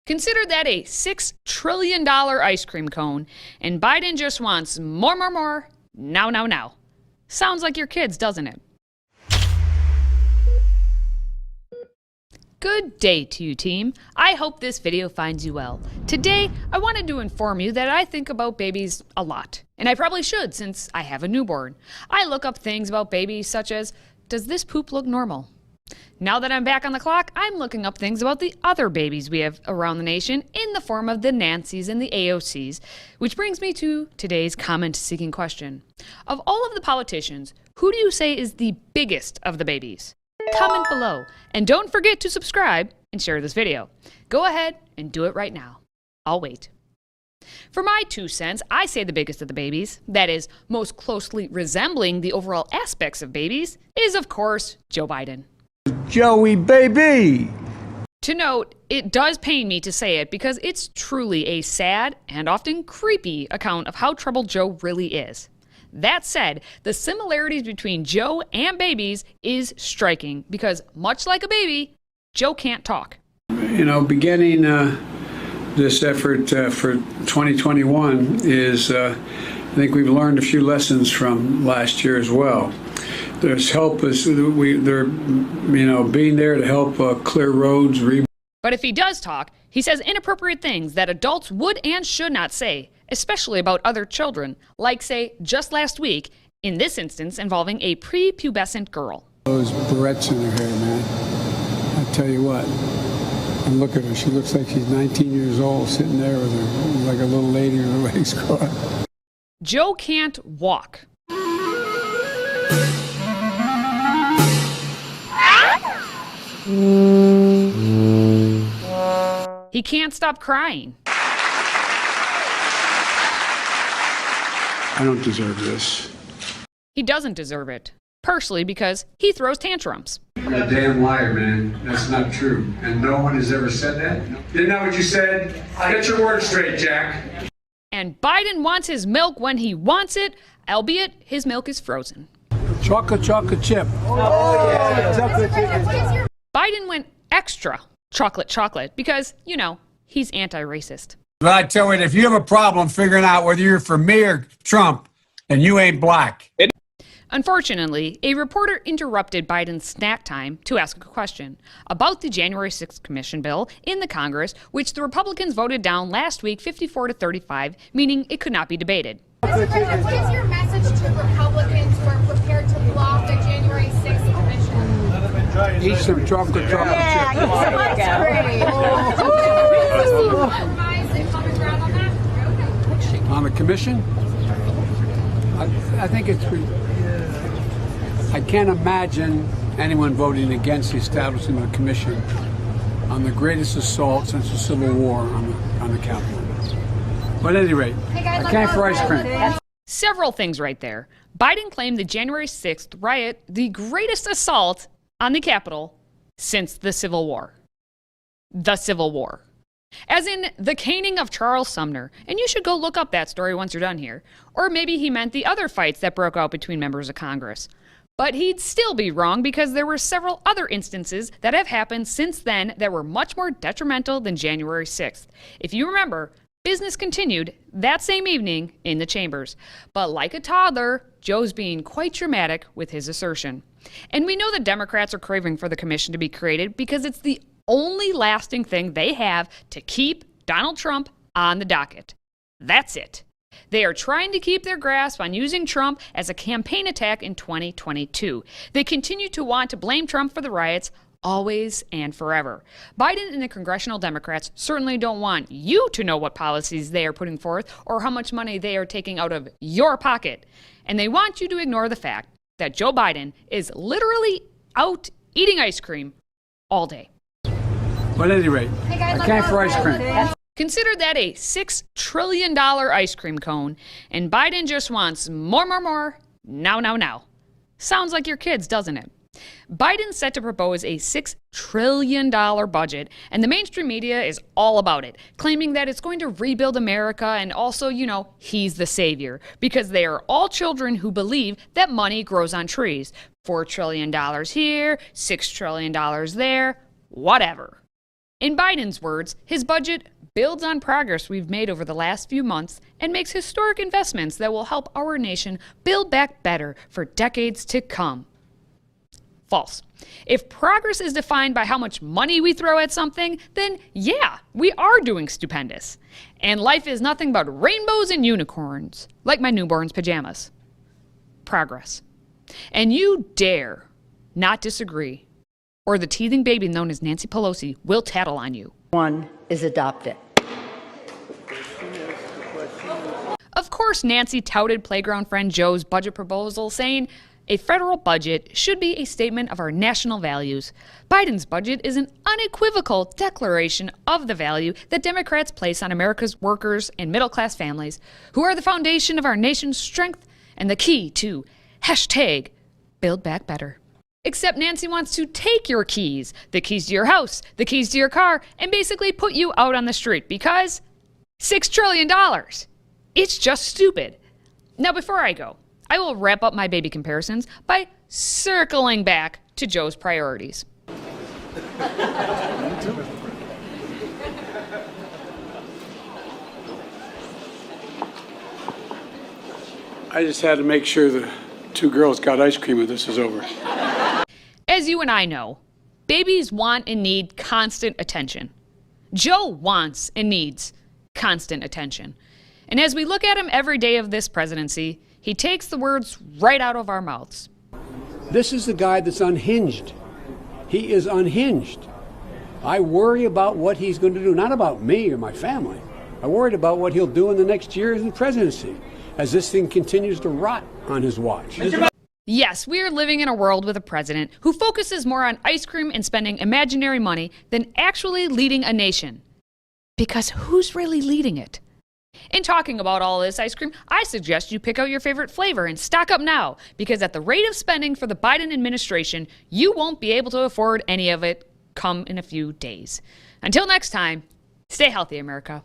Consider that a $6 trillion ice cream cone, and Biden just wants more, now. Sounds like your kids, doesn't it? Good day to you, team. I hope this video finds you well. Today, I wanted to inform you that I think about babies a lot. And I probably should, since I have a newborn. I look up things about babies such as, does this poop look normal? Now that I'm back on the clock, I'm looking up things about the other babies we have around the nation in the form of the Nancies and the AOCs, which brings me to today's comment-seeking question. Of all of the politicians, who do you say is the biggest of the babies? Comment below, and don't forget to subscribe and share this video. Go ahead and do it right now. I'll wait. For my 2 cents, I say the biggest of the babies, that is, most closely resembling the overall aspects of babies, is of course Joe Biden. Joey, baby! To note, it does pain me to say it because it's truly a sad and often creepy account of how troubled Joe really is. That said, the similarities between Joe and babies is striking because, much like a baby, Joe can't talk. You know, beginning this effort for 2021 is, I think we've learned a few lessons from last year as well. There's help us, being there to help clear roads. But if he does talk, he says inappropriate things that adults would and should not say, especially about other children, like, say, just last week, in this instance involving a prepubescent girl. Those barrettes in her hair, man. I tell you what, and look at her. She looks like she's 19 years old, sitting there with her, like a little lady with her legs crossed. Joe can't walk. He can't stop crying. I don't deserve this. He doesn't deserve it, partially because he throws tantrums. You're a damn liar, man. That's not true. And no one has ever said that. Isn't that what you said? Get your words straight, Jack. And Biden wants his milk when he wants it, albeit his milk is frozen. Chocolate chip. Oh, yeah. Biden went extra chocolate because, he's anti-racist. But I tell you, if you have a problem figuring out whether you're for me or Trump, and you ain't black. Unfortunately, a reporter interrupted Biden's snack time to ask a question about the January 6th commission bill in the Congress, which the Republicans voted down last week 54-35, meaning it could not be debated. Mr. President, what is your message to Republicans who are prepared to block the January 6th commission? Eat some chocolate chip. That's great. On the commission, I think I can't imagine anyone voting against the establishment of a commission on the greatest assault since the Civil War on the Capitol. But at any rate, I can't for ice cream. Several things right there. Biden claimed the January 6th riot the greatest assault on the Capitol since the Civil War. The Civil War. As in the caning of Charles Sumner, and you should go look up that story once you're done here. Or maybe he meant the other fights that broke out between members of Congress. But he'd still be wrong because there were several other instances that have happened since then that were much more detrimental than January 6th. If you remember, business continued that same evening in the chambers. But like a toddler, Joe's being quite dramatic with his assertion. And we know the Democrats are craving for the commission to be created because it's the only lasting thing they have to keep Donald Trump on the docket. That's it. They are trying to keep their grasp on using Trump as a campaign attack in 2022. They continue to want to blame Trump for the riots always and forever. Biden and the congressional Democrats certainly don't want you to know what policies they are putting forth or how much money they are taking out of your pocket. And they want you to ignore the fact that Joe Biden is literally out eating ice cream all day. But at any rate, I can't for ice cream. Consider that a $6 trillion ice cream cone, and Biden just wants more, now. Sounds like your kids, doesn't it? Biden's set to propose a $6 trillion budget, and the mainstream media is all about it, claiming that it's going to rebuild America and also, he's the savior, because they are all children who believe that money grows on trees. $4 trillion here, $6 trillion there, whatever. In Biden's words, his budget builds on progress we've made over the last few months and makes historic investments that will help our nation build back better for decades to come. False. If progress is defined by how much money we throw at something, then yeah, we are doing stupendous. And life is nothing but rainbows and unicorns, like my newborn's pajamas. Progress. And you dare not disagree, or the teething baby known as Nancy Pelosi will tattle on you. One is adopted. Of course, Nancy touted playground friend Joe's budget proposal, saying a federal budget should be a statement of our national values. Biden's budget is an unequivocal declaration of the value that Democrats place on America's workers and middle-class families, who are the foundation of our nation's strength and the key to hashtag Build Back Better. Except Nancy wants to take your keys, the keys to your house, the keys to your car, and basically put you out on the street because $6 trillion. It's just stupid. Now, before I go, I will wrap up my baby comparisons by circling back to Joe's priorities. I just had to make sure the two girls got ice cream when this is over. As you and I know, babies want and need constant attention. Joe wants and needs constant attention. And as we look at him every day of this presidency, he takes the words right out of our mouths. This is the guy that's unhinged. He is unhinged. I worry about what he's going to do, not about me or my family. I worried about what he'll do in the next year in the presidency as this thing continues to rot on his watch. Yes, we are living in a world with a president who focuses more on ice cream and spending imaginary money than actually leading a nation. Because who's really leading it? In talking about all this ice cream, I suggest you pick out your favorite flavor and stock up now, because at the rate of spending for the Biden administration, you won't be able to afford any of it come in a few days. Until next time, stay healthy, America.